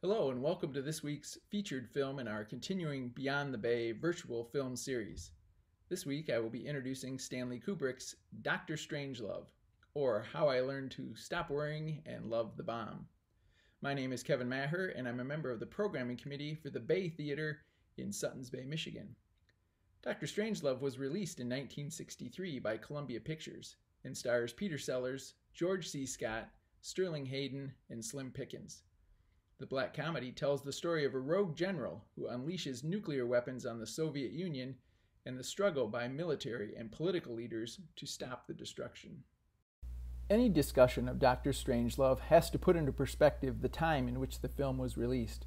Hello and welcome to this week's featured film in our continuing Beyond the Bay virtual film series. This week I will be introducing Stanley Kubrick's Dr. Strangelove, or How I Learned to Stop Worrying and Love the Bomb. My name is Kevin Maher and I'm a member of the programming committee for the Bay Theater in Suttons Bay, Michigan. Dr. Strangelove was released in 1963 by Columbia Pictures and stars Peter Sellers, George C. Scott, Sterling Hayden, and Slim Pickens. The black comedy tells the story of a rogue general who unleashes nuclear weapons on the Soviet Union and the struggle by military and political leaders to stop the destruction. Any discussion of Dr. Strangelove has to put into perspective the time in which the film was released.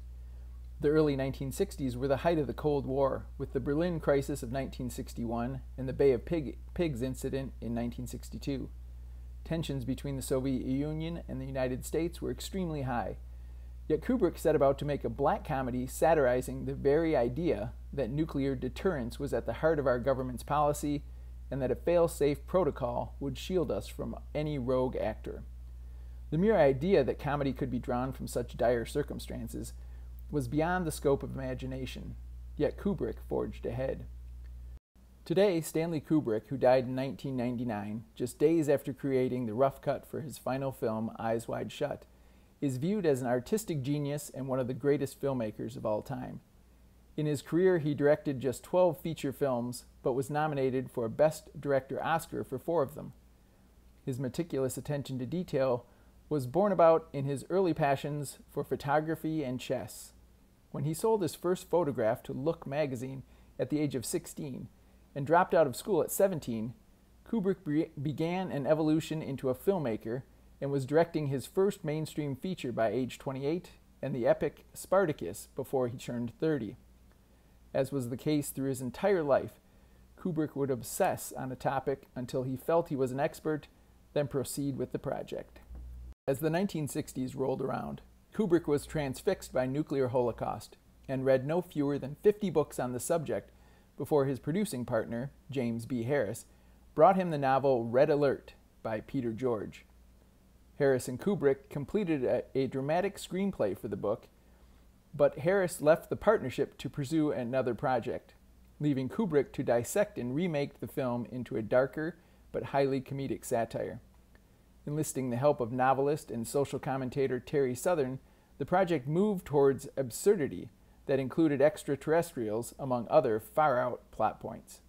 The early 1960s were the height of the Cold War, with the Berlin crisis of 1961 and the Bay of Pigs incident in 1962. Tensions between the Soviet Union and the United States were extremely high. Yet Kubrick set about to make a black comedy satirizing the very idea that nuclear deterrence was at the heart of our government's policy and that a fail-safe protocol would shield us from any rogue actor. The mere idea that comedy could be drawn from such dire circumstances was beyond the scope of imagination, yet Kubrick forged ahead. Today, Stanley Kubrick, who died in 1999, just days after creating the rough cut for his final film, Eyes Wide Shut, is viewed as an artistic genius and one of the greatest filmmakers of all time. In his career, he directed just 12 feature films, but was nominated for a Best Director Oscar for 4 of them. His meticulous attention to detail was born about in his early passions for photography and chess. When he sold his first photograph to Look magazine at the age of 16 and dropped out of school at 17, Kubrick began an evolution into a filmmaker and was directing his first mainstream feature by age 28 and the epic Spartacus before he turned 30. As was the case through his entire life, Kubrick would obsess on a topic until he felt he was an expert, then proceed with the project. As the 1960s rolled around, Kubrick was transfixed by nuclear holocaust and read no fewer than 50 books on the subject before his producing partner, James B. Harris, brought him the novel Red Alert by Peter George. Harris and Kubrick completed a dramatic screenplay for the book, but Harris left the partnership to pursue another project, leaving Kubrick to dissect and remake the film into a darker but highly comedic satire. Enlisting the help of novelist and social commentator Terry Southern, the project moved towards absurdity that included extraterrestrials, among other far-out plot points.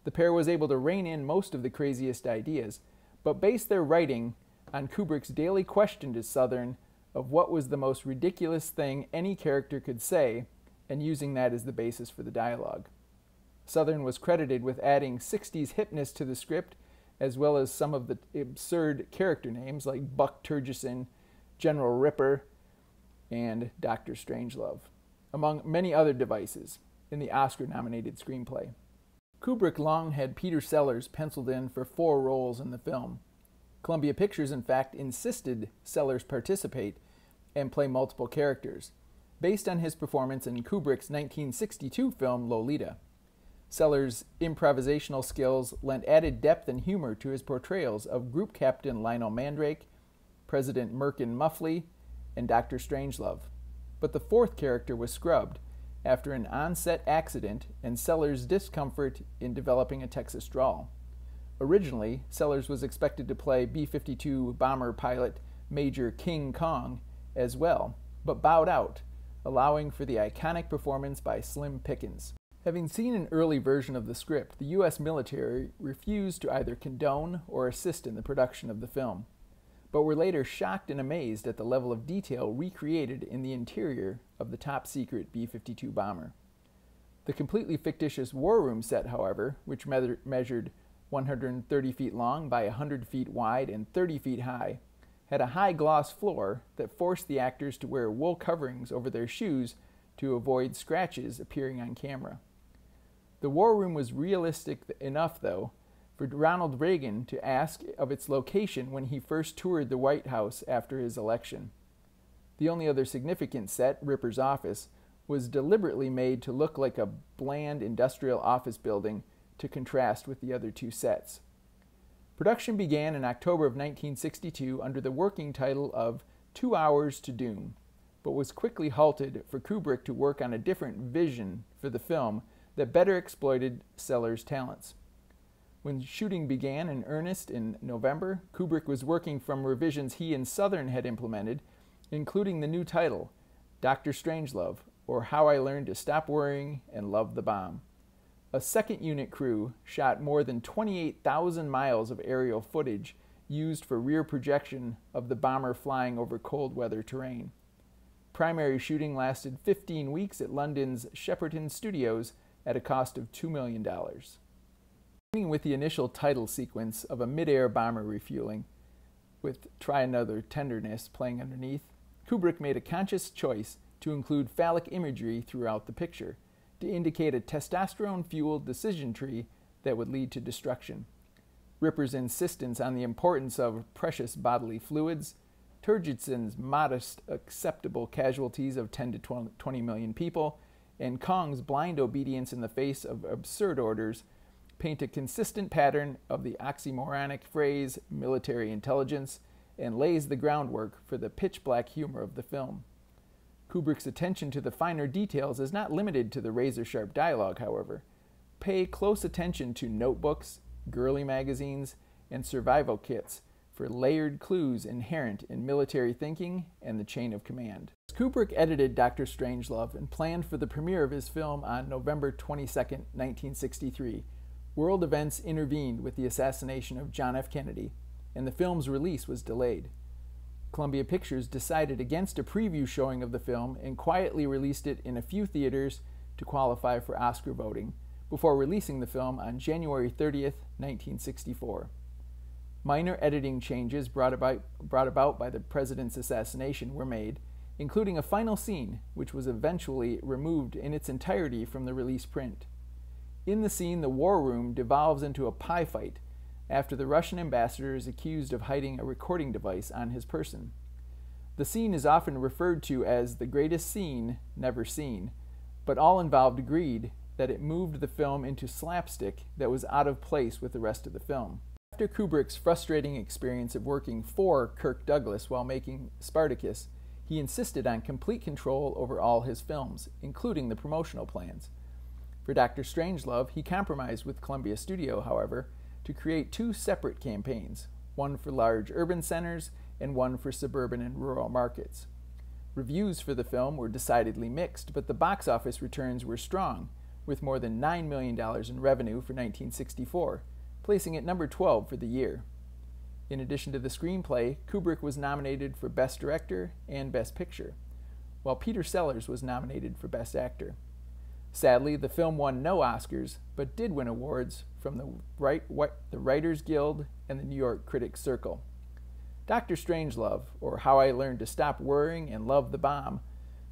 The pair was able to rein in most of the craziest ideas, but based their writing on Kubrick's daily question to Southern of what was the most ridiculous thing any character could say, and using that as the basis for the dialogue. Southern was credited with adding 60s hipness to the script, as well as some of the absurd character names like Buck Turgison, General Ripper, and Dr. Strangelove, among many other devices in the Oscar-nominated screenplay. Kubrick long had Peter Sellers penciled in for 4 roles in the film. Columbia Pictures, in fact, insisted Sellers participate and play multiple characters, based on his performance in Kubrick's 1962 film Lolita. Sellers' improvisational skills lent added depth and humor to his portrayals of Group Captain Lionel Mandrake, President Merkin Muffley, and Dr. Strangelove. But the 4th character was scrubbed after an on-set accident and Sellers' discomfort in developing a Texas drawl. Originally, Sellers was expected to play B-52 bomber pilot Major King Kong as well, but bowed out, allowing for the iconic performance by Slim Pickens. Having seen an early version of the script, the U.S. military refused to either condone or assist in the production of the film, but were later shocked and amazed at the level of detail recreated in the interior of the top-secret B-52 bomber. The completely fictitious war room set, however, which measured 130 feet long by 100 feet wide and 30 feet high, had a high gloss floor that forced the actors to wear wool coverings over their shoes to avoid scratches appearing on camera. The war room was realistic enough, though, for Ronald Reagan to ask of its location when he first toured the White House after his election. The only other significant set, Ripper's office, was deliberately made to look like a bland industrial office building to contrast with the other 2 sets. Production began in October of 1962 under the working title of 2 Hours to Doom, but was quickly halted for Kubrick to work on a different vision for the film that better exploited Sellers' talents. When shooting began in earnest in November, Kubrick was working from revisions he and Southern had implemented, including the new title, Dr. Strangelove, or How I Learned to Stop Worrying and Love the Bomb. A second unit crew shot more than 28,000 miles of aerial footage used for rear projection of the bomber flying over cold weather terrain. Primary shooting lasted 15 weeks at London's Shepperton Studios at a cost of $2 million. Beginning with the initial title sequence of a mid-air bomber refueling, with Try Another Tenderness playing underneath, Kubrick made a conscious choice to include phallic imagery throughout the picture to indicate a testosterone-fueled decision tree that would lead to destruction. Ripper's insistence on the importance of precious bodily fluids, Turgidsen's modest acceptable casualties of 10 to 20 million people, and Kong's blind obedience in the face of absurd orders paint a consistent pattern of the oxymoronic phrase military intelligence and lays the groundwork for the pitch-black humor of the film. Kubrick's attention to the finer details is not limited to the razor-sharp dialogue, however. Pay close attention to notebooks, girly magazines, and survival kits for layered clues inherent in military thinking and the chain of command. Kubrick edited Dr. Strangelove and planned for the premiere of his film on November 22, 1963. World events intervened with the assassination of John F. Kennedy, and the film's release was delayed. Columbia Pictures decided against a preview showing of the film and quietly released it in a few theaters to qualify for Oscar voting, before releasing the film on January 30, 1964. Minor editing changes brought about by the president's assassination were made, including a final scene, which was eventually removed in its entirety from the release print. In the scene, the war room devolves into a pie fight after the Russian ambassador is accused of hiding a recording device on his person. The scene is often referred to as the greatest scene never seen, but all involved agreed that it moved the film into slapstick that was out of place with the rest of the film. After Kubrick's frustrating experience of working for Kirk Douglas while making Spartacus, he insisted on complete control over all his films, including the promotional plans. For Dr. Strangelove, he compromised with Columbia Studio, however, to create two separate campaigns, one for large urban centers and one for suburban and rural markets. Reviews for the film were decidedly mixed, but the box office returns were strong, with more than $9 million in revenue for 1964, placing it number 12 for the year. In addition to the screenplay, Kubrick was nominated for Best Director and Best Picture, while Peter Sellers was nominated for Best Actor. Sadly, the film won no Oscars, but did win awards from the Writers Guild and the New York Critics Circle. Dr. Strangelove, or How I Learned to Stop Worrying and Love the Bomb,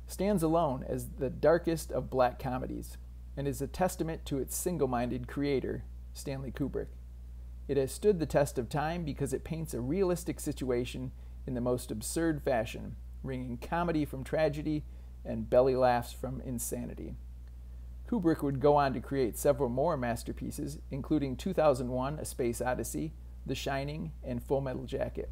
stands alone as the darkest of black comedies, and is a testament to its single-minded creator, Stanley Kubrick. It has stood the test of time because it paints a realistic situation in the most absurd fashion, wringing comedy from tragedy and belly laughs from insanity. Kubrick would go on to create several more masterpieces, including 2001: A Space Odyssey, The Shining, and Full Metal Jacket.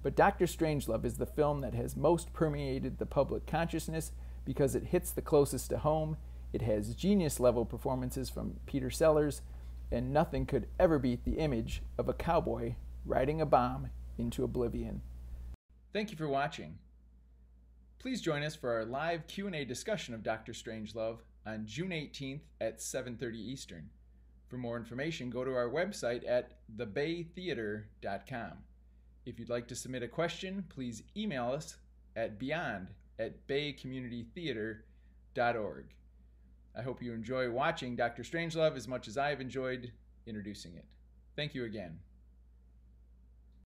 But Dr. Strangelove is the film that has most permeated the public consciousness because it hits the closest to home, it has genius-level performances from Peter Sellers, and nothing could ever beat the image of a cowboy riding a bomb into oblivion. Thank you for watching. Please join us for our live Q&A discussion of Dr. Strangelove on June 18th at 7:30 Eastern. For more information, go to our website at thebaytheater.com. If you'd like to submit a question, please email us at beyond@baycommunitytheater.org. I hope you enjoy watching Dr. Strangelove as much as I've enjoyed introducing it. Thank you again.